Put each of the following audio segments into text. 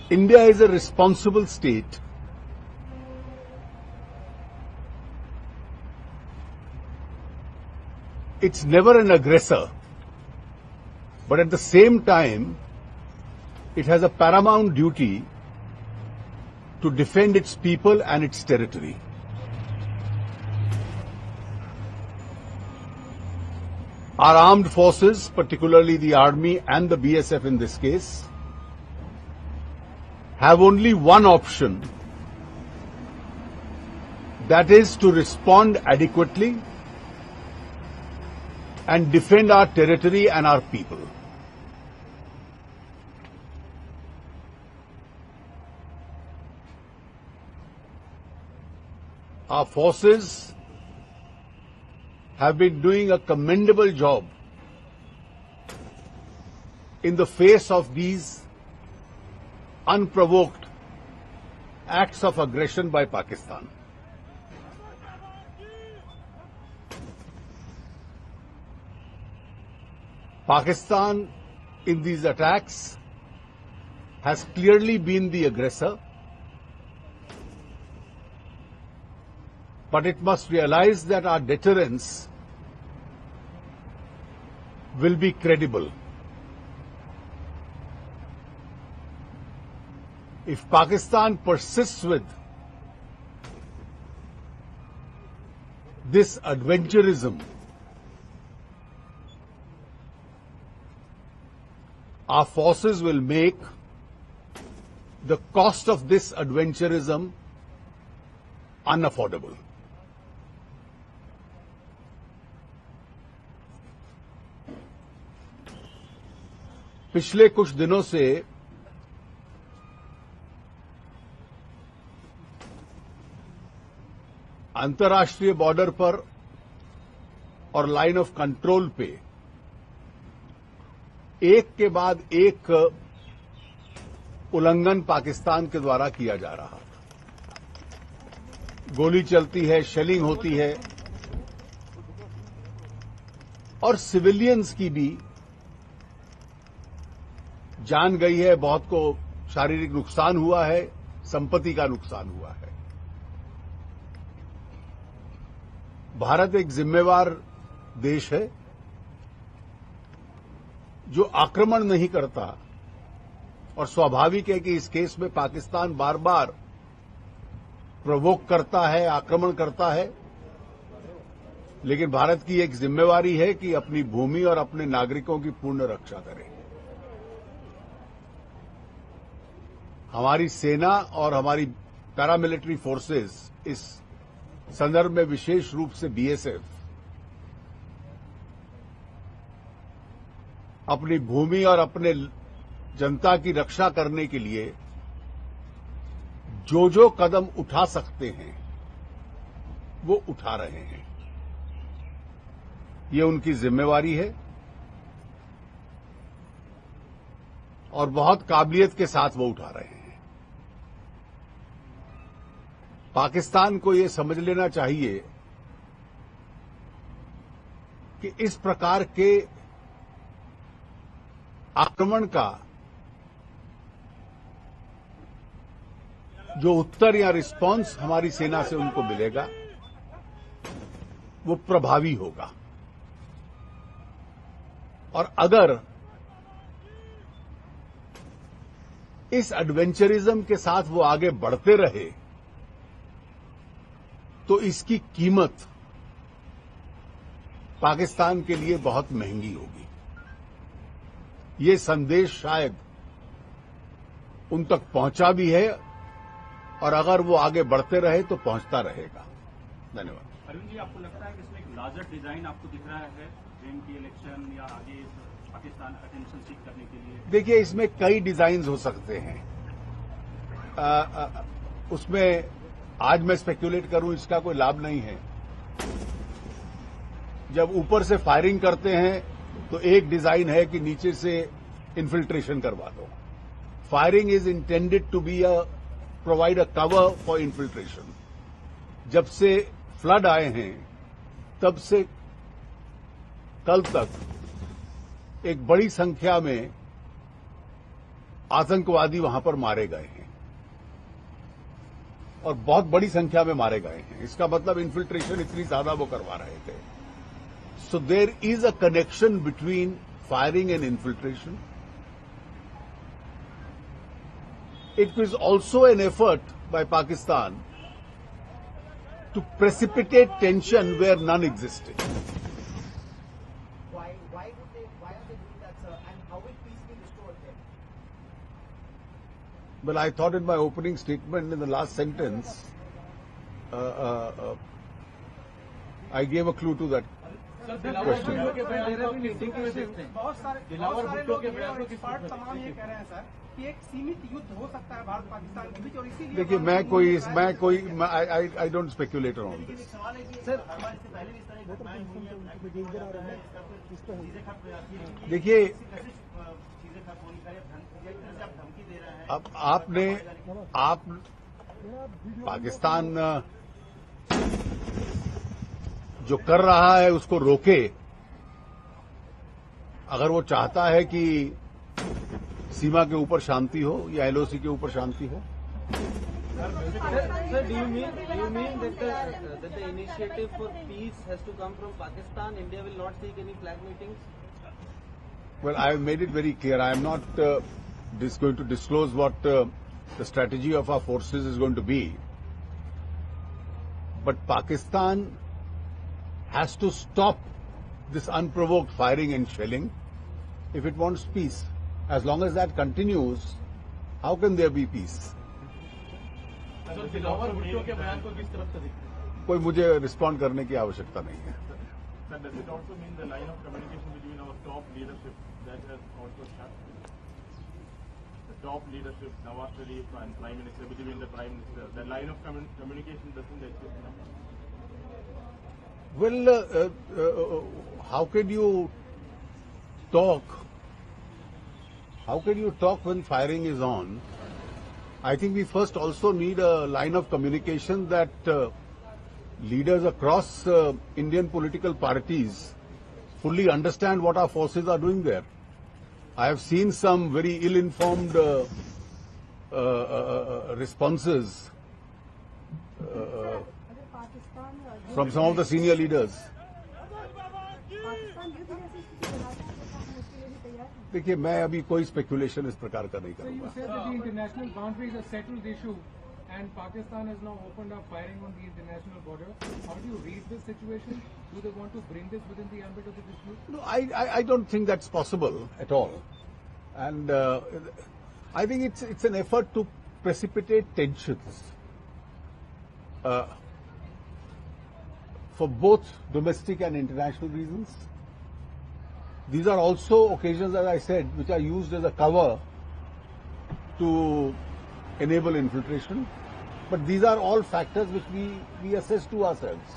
India is a responsible state. It's never an aggressor, but at the same time, it has a paramount duty to defend its people and its territory. Our armed forces, particularly the Army and the BSF in this case, have only one option, that is to respond adequately and defend our territory and our people. Our forces have been doing a commendable job in the face of these unprovoked acts of aggression by Pakistan. Pakistan in these attacks has clearly been the aggressor, but it must realize that our deterrence will be credible. If Pakistan persists with this adventurism, our forces will make the cost of this adventurism unaffordable. पिछले कुछ दिनों से अंतर्राष्ट्रीय border पर और line of control पे एक के बाद एक उल्लंघन पाकिस्तान के द्वारा किया जा रहा था। गोली चलती है, शेलिंग होती है और सिविलियंस की भी जान गई है, बहुत को शारीरिक नुकसान हुआ है, संपत्ति का नुकसान हुआ है। भारत एक जिम्मेवार देश है जो आक्रमण नहीं करता और स्वाभाविक है कि इस केस में पाकिस्तान बार बार प्रोवोक करता है, आक्रमण करता है, लेकिन भारत की एक जिम्मेवारी है कि अपनी भूमि और अपने नागरिकों की पूर्ण रक्षा करे। हमारी सेना और हमारी पैरामिलिट्री फोर्सेस, इस संदर्भ में विशेष रूप से बीएसएफ, अपनी भूमि और अपने जनता की रक्षा करने के लिए जो जो कदम उठा सकते हैं वो उठा रहे हैं। ये उनकी जिम्मेवारी है और बहुत काबिलियत के साथ वो उठा रहे हैं। पाकिस्तान को ये समझ लेना चाहिए कि इस प्रकार के आक्रमण का जो उत्तर या रिस्पांस हमारी सेना से उनको मिलेगा वो प्रभावी होगा। और अगर इस एडवेंचरिज्म के साथ वो आगे बढ़ते रहे तो इसकी कीमत पाकिस्तान के लिए बहुत महंगी होगी। ये संदेश शायद उन तक पहुंचा भी है और अगर वो आगे बढ़ते रहे तो पहुंचता रहेगा। धन्यवाद। अरविंद जी, आपको लगता है कि इसमें एक लार्जर डिजाइन आपको दिख रहा है जेएम की इलेक्शन या आगे पाकिस्तान अटेंशन सीख करने के लिए? देखिए, इसमें कई डिजाइन हो सकते हैं। उसमें आज मैं स्पेक्यूलेट करूं इसका कोई लाभ नहीं है। जब ऊपर से फायरिंग करते हैं तो एक डिजाइन है कि नीचे से इन्फिल्ट्रेशन करवा दो। Firing is intended to be provide a cover for infiltration. जब से फ्लड आए हैं तब से कल तक एक बड़ी संख्या में आतंकवादी वहां पर मारे गए हैं और बहुत बड़ी संख्या में मारे गए हैं। इसका मतलब इन्फिल्ट्रेशन इतनी ज्यादा वो करवा रहे थे। So there is a connection between firing and infiltration. It was also an effort by Pakistan to precipitate tension where none existed. Why are they doing that, sir? And how will peace be restored then? Well, I thought in my opening statement in the last sentence, I gave a clue to that question. बहुत सारे लोग और expert तमाम ये कह रहे हैं sir कि एक सीमित युद्ध हो सकता है भारत पाकिस्तान के बीच और इसीलिए देखिए, I don't speculate on this. Sir देखिए, अब आप पाकिस्तान जो कर रहा है उसको रोके। अगर वो चाहता है कि सीमा के ऊपर शांति हो या एलओसी के ऊपर शांति हो। Sir, do you mean that the initiative for peace has to come from Pakistan? India will not seek any flag meetings? Well, I have made it very clear. I am not going to disclose what the strategy of our forces is going to be. But Pakistan has to stop this unprovoked firing and shelling if it wants peace. As long as that continues, how can there be peace? कोई मुझे respond करने की आवश्यकता नहीं है। Sir, does it also mean the line of communication between our top leadership that has also shut? The top leadership, Nawaz Sharif and Prime Minister, between the Prime Minister, the line of communication doesn't exist now. Well, how can you talk? How can you talk when firing is on? I think we first also need a line of communication that leaders across Indian political parties fully understand what our forces are doing there. I have seen some very ill-informed responses from some of the senior leaders. देखिए, मैं अभी कोई speculation इस प्रकार का नहीं So you करूंगा। said that the international boundary is a settled issue and Pakistan has now opened up firing on the international border. How do you read this situation? Do they want to bring this within the ambit of the dispute? No, I don't think that's possible at all. And I think it's an effort to precipitate tensions for both domestic and international reasons. These are also occasions, as I said, which are used as a cover to enable infiltration. But these are all factors which we assess to ourselves.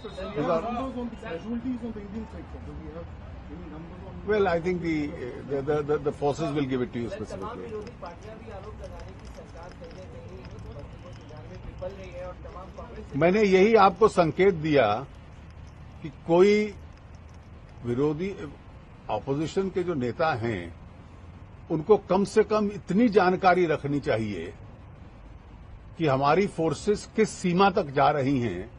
So do we have numbers on the casualties on the Indian side? Do we have any numbers on? Well, I think the forces will give it to you तमाम specifically. विरोधी पार्टियां भी आरोप लगा रही कि सरकार कहीं न कहीं को सुधार में विफल रही है और तमाम कांग्रेस मैंने यही आपको संकेत दिया कि कोई विरोधी ऑपोजिशन के जो नेता हैं उनको कम से कम इतनी जानकारी रखनी चाहिए कि हमारी फोर्सेस किस सीमा तक जा रही हैं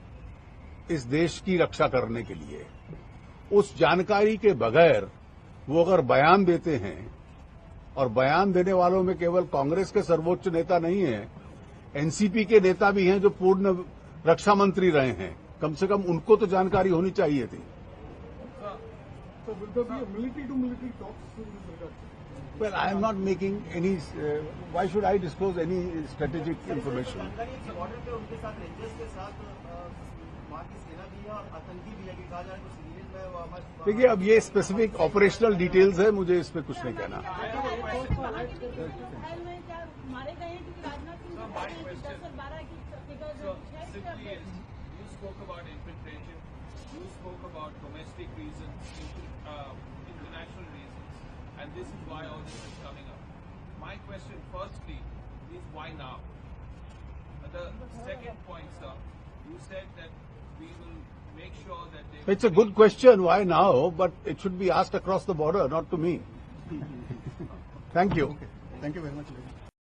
इस देश की रक्षा करने के लिए। उस जानकारी के बगैर वो अगर बयान देते हैं, और बयान देने वालों में केवल कांग्रेस के सर्वोच्च नेता नहीं है, एनसीपी के नेता भी हैं जो पूर्ण रक्षा मंत्री रहे हैं, कम से कम उनको तो जानकारी होनी चाहिए थी। So will there be a military-to-military talks in this regard? Well, I am not making any. Why should I disclose any strategic information? Border पे उनके साथ रेंजर्स के साथ वहाँ की सेना भी है और आतंकी भी है कि कहा जाए तो सीरियल में वो हमारे देखिए, अब ये स्पेसिफिक ऑपरेशनल डिटेल्स है, मुझे इस पे कुछ नहीं कहना। मारे गए हैं क्योंकि राजनाथ सिंह 10 और 12 की figure Simply is, you spoke about infiltration, you spoke about domestic reasons, international reasons, and this is why all this is coming up. My question firstly is why now? The second point, sir, you said that we will make sure that they It's a good question, why now? But it should be asked across the border, not to me. Thank you. Thank you very much, ladies.